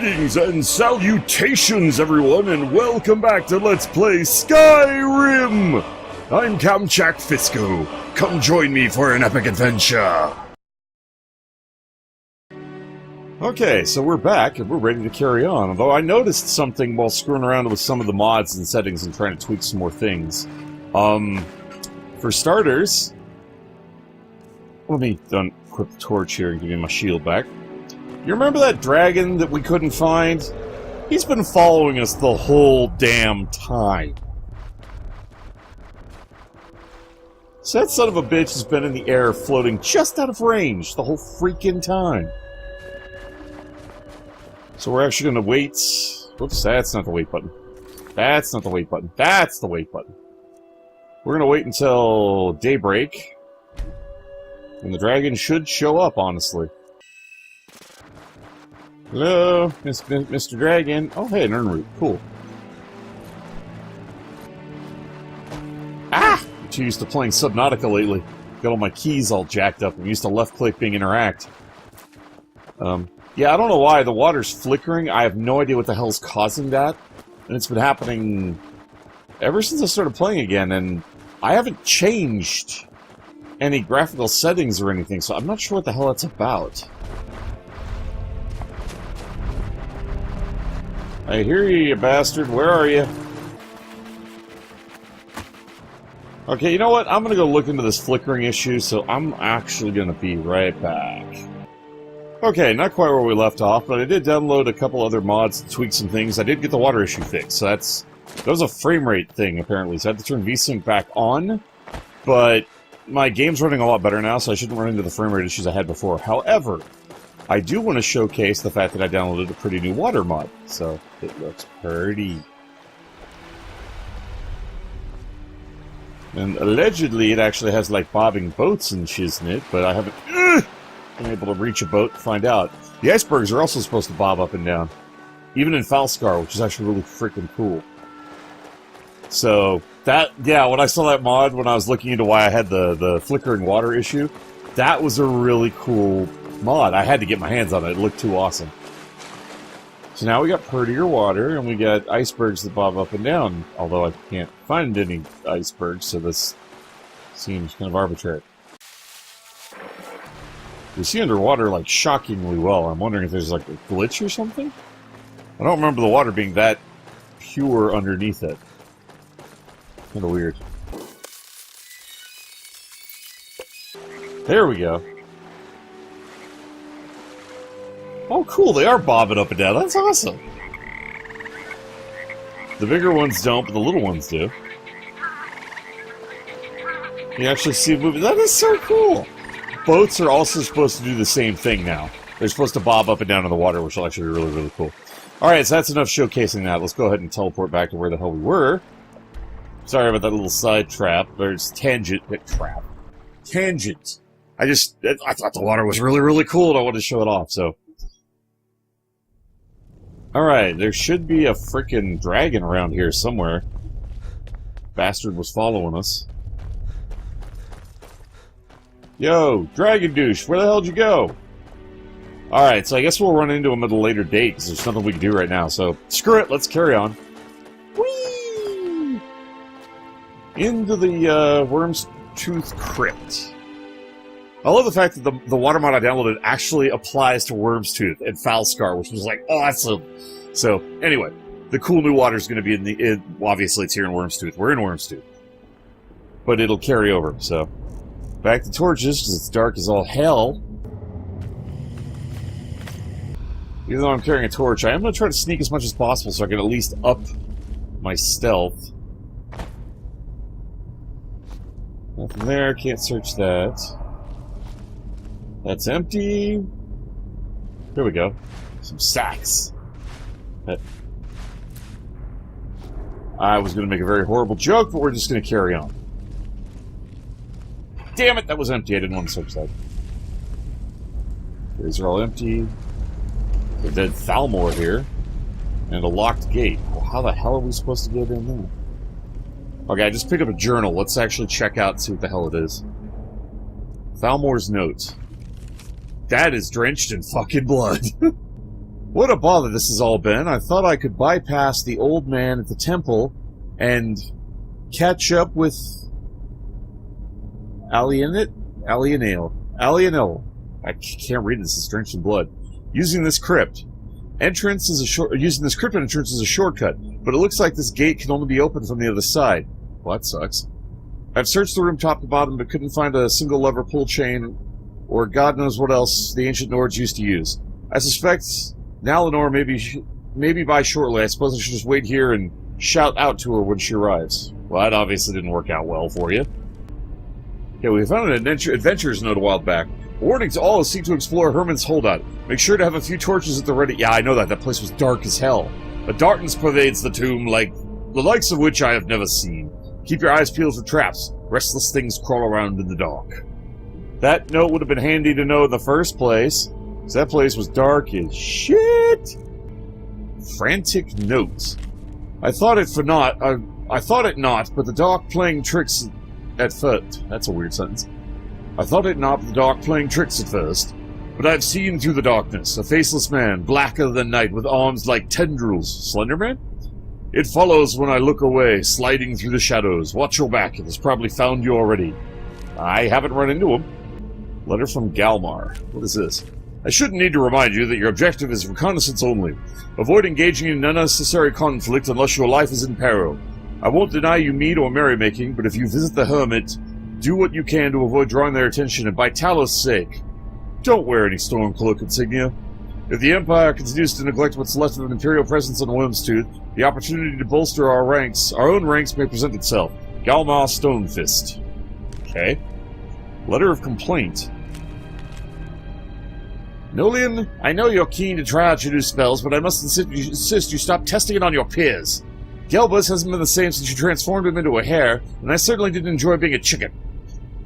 Greetings and salutations, everyone, and welcome back to Let's Play Skyrim! I'm Kamchak Fisco. Come join me for an epic adventure! Okay, so we're back, and we're ready to carry on. Although I noticed something while screwing around with some of the mods and settings and trying to tweak some more things. For starters... Let me equip the torch here and give you my shield back. You remember that dragon that we couldn't find? He's been following us the whole damn time. So that son of a bitch has been in the air floating just out of range the whole freaking time. So we're actually going to wait... Whoops, that's not the wait button. That's not the wait button. That's the wait button. We're going to wait until daybreak. And the dragon should show up, honestly. Hello, Mr. Dragon. Oh, hey, an urn root. Cool. Ah! I'm too used to playing Subnautica lately. Got all my keys all jacked up. I'm used to left-click being interact. Yeah, I don't know why. The water's flickering. I have no idea what the hell's causing that. And it's been happening ever since I started playing again, and I haven't changed any graphical settings or anything, so I'm not sure what the hell that's about. I hear you, you bastard. Where are you? Okay, you know what? I'm gonna go look into this flickering issue, so I'm actually gonna be right back. Okay, not quite where we left off, but I did download a couple other mods to tweak some things. I did get the water issue fixed, so that was a frame rate thing, apparently. So I had to turn VSync back on, but my game's running a lot better now, so I shouldn't run into the frame rate issues I had before. However, I do want to showcase the fact that I downloaded a pretty new water mod, so it looks pretty. And allegedly it actually has, like, bobbing boats and shiz in it, but I haven't been able to reach a boat to find out. The icebergs are also supposed to bob up and down, even in Fingar, which is actually really freaking cool. So, yeah, when I saw that mod, when I was looking into why I had the flickering water issue, that was a really cool mod. I had to get my hands on it. It looked too awesome. So now we got prettier water, and we got icebergs that bob up and down. Although I can't find any icebergs, so this seems kind of arbitrary. We see underwater, like, shockingly well. I'm wondering if there's, like, a glitch or something? I don't remember the water being that pure underneath it. Kind of weird. There we go. Oh, cool, they are bobbing up and down. That's awesome. The bigger ones don't, but the little ones do. You actually see moving. That is so cool. Boats are also supposed to do the same thing now. They're supposed to bob up and down in the water, which will actually be really, really cool. Alright, so that's enough showcasing that. Let's go ahead and teleport back to where the hell we were. Sorry about that little side trap. There's tangent. Tangent. I thought the water was really, really cool, and I wanted to show it off, so. Alright, there should be a frickin' dragon around here somewhere. Bastard was following us. Yo, dragon douche, where the hell did you go? Alright, so I guess we'll run into him at a later date, because there's nothing we can do right now, so screw it, let's carry on. Whee! Into the, Worm's Tooth Crypt. I love the fact that the water mod I downloaded actually applies to Worm's Tooth and Fingar, which was like awesome. So, anyway, the cool new water is going to be obviously it's here in Worm's Tooth. We're in Worm's Tooth. But it'll carry over, so. Back to torches, because it's dark as all hell. Even though I'm carrying a torch, I am going to try to sneak as much as possible so I can at least up my stealth. Nothing there, can't search that. That's empty. Here we go. Some sacks. I was going to make a very horrible joke, but we're just going to carry on. Damn it, that was empty. I didn't want to search that. These are all empty. The dead Thalmor here. And a locked gate. Well, how the hell are we supposed to get in there? Okay, I just picked up a journal. Let's actually check out and see what the hell it is. Thalmor's notes. That is drenched in fucking blood. What a bother this has all been. I thought I could bypass the old man at the temple and catch up with Alienale. I can't read this, it's drenched in blood. Using this crypt. Using this crypt entrance is a shortcut, but it looks like this gate can only be opened from the other side. Well, that sucks. I've searched the room top to bottom, but couldn't find a single lever pull chain, or God knows what else the ancient Nords used to use. I suspect Nalinor maybe by shortly. I suppose I should just wait here and shout out to her when she arrives. Well, that obviously didn't work out well for you. Okay, we found an adventurer's note a while back. Warning to all who seek to explore Herman's holdout. Make sure to have a few torches at the ready. Yeah, I know that. That place was dark as hell. A darkness pervades the tomb like the likes of which I have never seen. Keep your eyes peeled for traps. Restless things crawl around in the dark. That note would have been handy to know in the first place, because that place was dark as shit. Frantic notes. I thought it not, but the dark playing tricks at first. That's a weird sentence. I thought it not, but the dark playing tricks at first. But I've seen through the darkness, a faceless man, blacker than night, with arms like tendrils. Slenderman? It follows when I look away, sliding through the shadows. Watch your back, it has probably found you already. I haven't run into him. Letter from Galmar. What is this? I shouldn't need to remind you that your objective is reconnaissance only. Avoid engaging in unnecessary conflict unless your life is in peril. I won't deny you mead or merrymaking, but if you visit the hermit, do what you can to avoid drawing their attention, and by Talos' sake, don't wear any Stormcloak insignia. If the Empire continues to neglect what's left of an Imperial presence on Wormstooth, the opportunity to bolster our own ranks may present itself. Galmar Stonefist. Okay. Letter of complaint. Nolian, I know you're keen to try out your new spells, but I must insist you stop testing it on your peers. Gelbus hasn't been the same since you transformed him into a hare, and I certainly didn't enjoy being a chicken.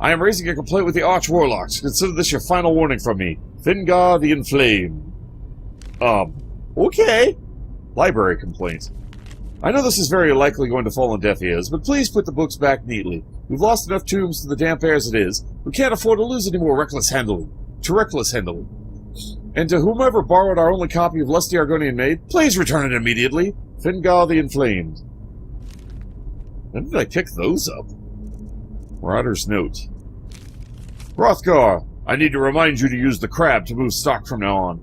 I am raising a complaint with the Arch Warlocks. Consider this your final warning from me. Fingar the Enflamed. Okay. Library complaint. I know this is very likely going to fall on deaf ears, but please put the books back neatly. We've lost enough tombs to the damp air as it is. We can't afford to lose any more reckless handling. And to whomever borrowed our only copy of Lusty Argonian Maid, please return it immediately. Fingar the Enflamed. When did I pick those up? Marauder's note. Hrothgar, I need to remind you to use the crab to move stock from now on.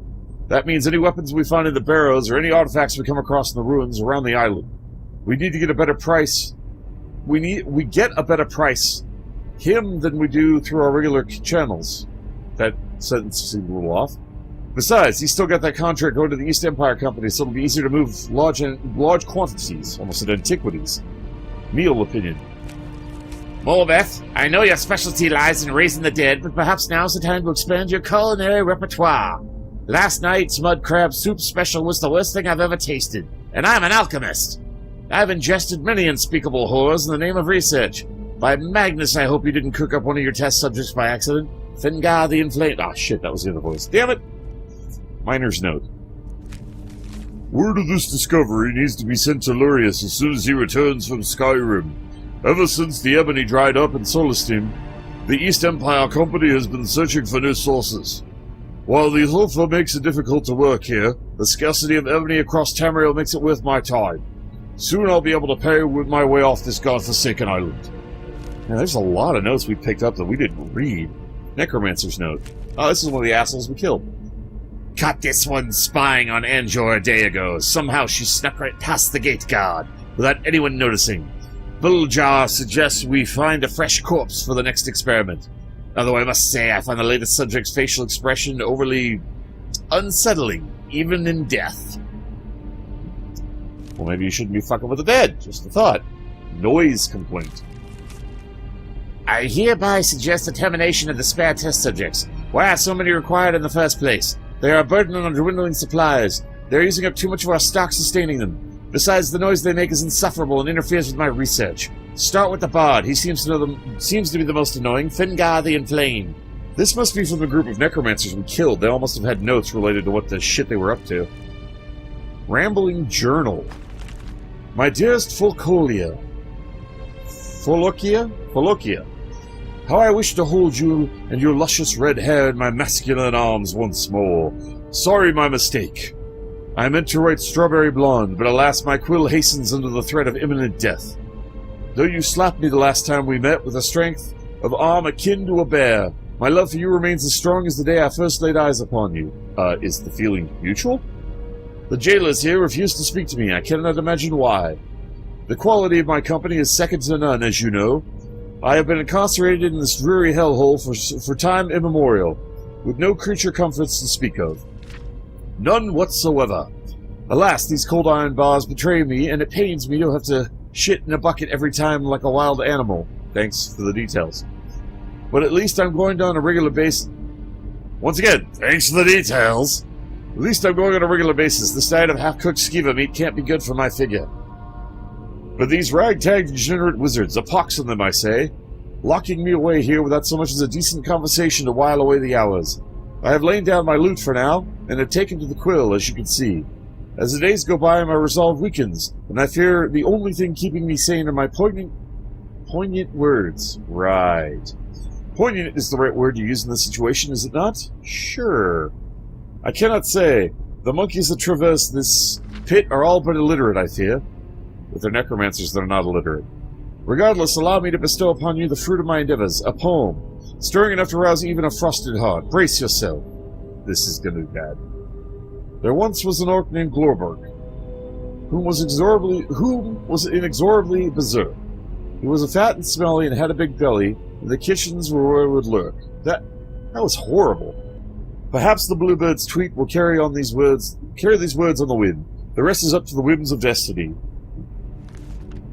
That means any weapons we find in the barrows or any artifacts we come across in the ruins around the island. We need to get a better price. We get a better price him than we do through our regular channels. That sentence seemed a little off. Besides, he's still got that contract going to the East Empire Company, so it'll be easier to move large quantities, almost in antiquities. Meal opinion. Molbeth, I know your specialty lies in raising the dead, but perhaps now's the time to expand your culinary repertoire. Last night's mud crab soup special was the worst thing I've ever tasted, and I'm an alchemist. I've ingested many unspeakable horrors in the name of research. By Magnus, I hope you didn't cook up one of your test subjects by accident. Fingar the Enflamed. Ah, shit, that was the other voice. Damn it! Miner's note. Word of this discovery needs to be sent to Lurius as soon as he returns from Skyrim. Ever since the ebony dried up in Solstheim, the East Empire Company has been searching for new sources. While the sulfur makes it difficult to work here, the scarcity of ebony across Tamriel makes it worth my time. Soon I'll be able to pay with my way off this godforsaken island. Now, there's a lot of notes we picked up that we didn't read. Necromancer's note. Oh, this is one of the assholes we killed. Caught this one spying on Anjor a day ago. Somehow she snuck right past the gate guard, without anyone noticing. Buljar suggests we find a fresh corpse for the next experiment. Although I must say, I find the latest subject's facial expression overly unsettling, even in death. Well, maybe you shouldn't be fucking with the dead. Just a thought. Noise complaint. I hereby suggest the termination of the spare test subjects. Why are so many required in the first place? They are a burden on dwindling supplies. They're using up too much of our stock sustaining them. Besides, the noise they make is insufferable and interferes with my research. Start with the bard. He seems to be the most annoying. Fingar the Enflamed. This must be from the group of necromancers we killed. They all must have had notes related to what the shit they were up to. Rambling Journal. My dearest Folcolia. Folokia. How I wish to hold you and your luscious red hair in my masculine arms once more. Sorry my mistake. I meant to write Strawberry Blonde, but alas my quill hastens under the threat of imminent death. Though you slapped me the last time we met with a strength of arm akin to a bear, my love for you remains as strong as the day I first laid eyes upon you. Is the feeling mutual? The jailers here refuse to speak to me. I cannot imagine why. The quality of my company is second to none, as you know. I have been incarcerated in this dreary hellhole for time immemorial, with no creature comforts to speak of. None whatsoever. Alas, these cold iron bars betray me, and it pains me to have to shit in a bucket every time like a wild animal. Thanks for the details. But at least I'm going on a regular basis. Once again, thanks for the details. At least I'm going on a regular basis. This diet of half-cooked skiva meat can't be good for my figure. But these ragtag degenerate wizards, a pox on them, I say, locking me away here without so much as a decent conversation to while away the hours. I have lain down my loot for now, and have taken to the quill, as you can see. As the days go by, my resolve weakens, and I fear the only thing keeping me sane are my poignant words. Right. Poignant is the right word to use in this situation, is it not? Sure. I cannot say. The monkeys that traverse this pit are all but illiterate, I fear. With their necromancers that are not illiterate. Regardless, allow me to bestow upon you the fruit of my endeavors, a poem, stirring enough to rouse even a frosted heart. Brace yourself. This is gonna be bad. There once was an orc named Glorberg, whom was inexorably berserk. He was a fat and smelly and had a big belly, and the kitchens were where it would lurk. That was horrible. Perhaps the bluebird's tweet will carry these words on the wind. The rest is up to the whims of destiny.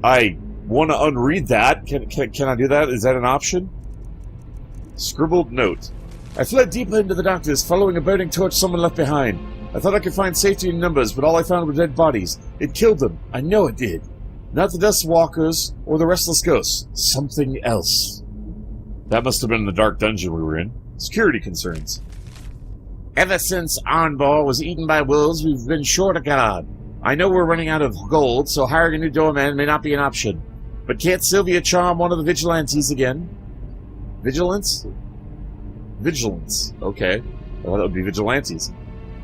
I want to unread that. Can I do that? Is that an option? Scribbled note. I fled deeper into the darkness, following a burning torch someone left behind. I thought I could find safety in numbers, but all I found were dead bodies. It killed them. I know it did. Not the Dust Walkers or the Restless Ghosts. Something else. That must have been the dark dungeon we were in. Security concerns. Ever since Arnbor was eaten by wolves, we've been short a guard. I know we're running out of gold, so hiring a new doorman may not be an option. But can't Sylvia charm one of the vigilantes again? Vigilance? Vigilance. Okay. Well, that would be vigilantes.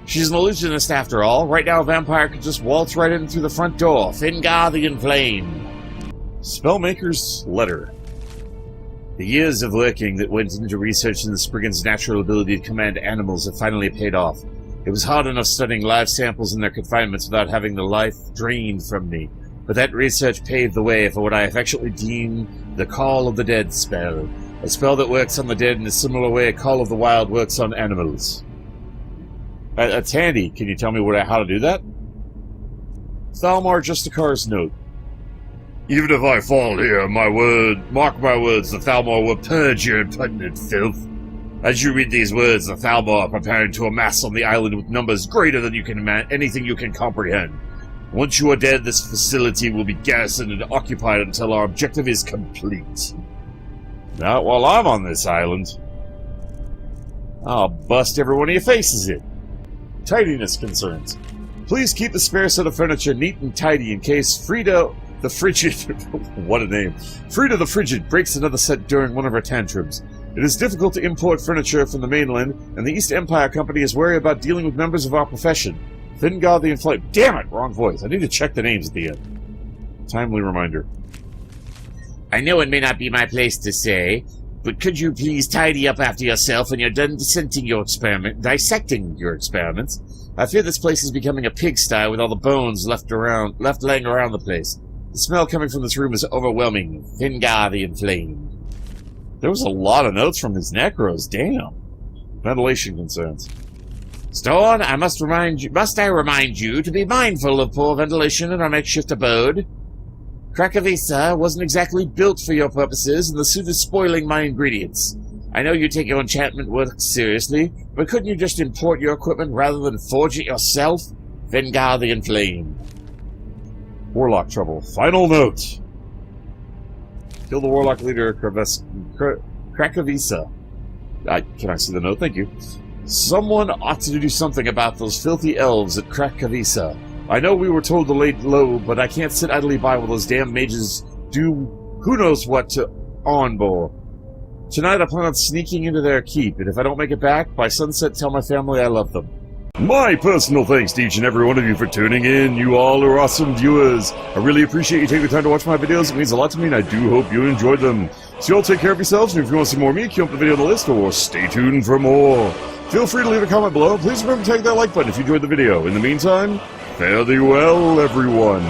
She's an illusionist after all. Right now a vampire could just waltz right in through the front door. Fingar the Enflamed. Spellmaker's letter. The years of working that went into researching the Spriggan's natural ability to command animals have finally paid off. It was hard enough studying live samples in their confinements without having the life drained from me, but that research paved the way for what I affectionately deem the Call of the Dead spell, a spell that works on the dead in a similar way a Call of the Wild works on animals. That's handy. Can you tell me how to do that? Thalmar Justicar's note. Even if I fall here, mark my words, the Thalmor will purge your impertinent filth. As you read these words, the Thalmor are preparing to amass on the island with numbers greater than anything you can comprehend. Once you are dead, this facility will be garrisoned and occupied until our objective is complete. Not while I'm on this island. I'll bust every one of your faces in. Tidiness concerns. Please keep the spare set of furniture neat and tidy in case Frida the Frigid, what a name, Frida the Frigid breaks another set during one of her tantrums. It is difficult to import furniture from the mainland, and the East Empire Company is wary about dealing with members of our profession. Fingar the Enflamed. Damn it, wrong voice. I need to check the names at the end. Timely reminder. I know it may not be my place to say, but could you please tidy up after yourself when you're done dissecting your experiments? I fear this place is becoming a pigsty with all the bones left laying around the place. The smell coming from this room is overwhelming. Fingar the Enflamed. There was a lot of notes from his necros. Damn. Ventilation concerns. Storn, must I remind you to be mindful of poor ventilation in our makeshift abode? Krakavisa wasn't exactly built for your purposes, and the suit is spoiling my ingredients. I know you take your enchantment work seriously, but couldn't you just import your equipment rather than forge it yourself? Fingar the Enflamed. Warlock trouble. Final note. Kill the warlock leader, Krakavisa. Can I see the note? Thank you. Someone ought to do something about those filthy elves at Krakavisa. I know we were told to lay low, but I can't sit idly by while those damn mages do who knows what to Arnbor. Tonight I plan on sneaking into their keep, and if I don't make it back, by sunset tell my family I love them. My personal thanks to each and every one of you for tuning in. You all are awesome viewers. I really appreciate you taking the time to watch my videos. It means a lot to me, and I do hope you enjoyed them. So you all take care of yourselves, and if you want to see more of me, keep up the video on the list, or stay tuned for more. Feel free to leave a comment below. Please remember to tag that like button if you enjoyed the video. In the meantime, fare thee well, everyone.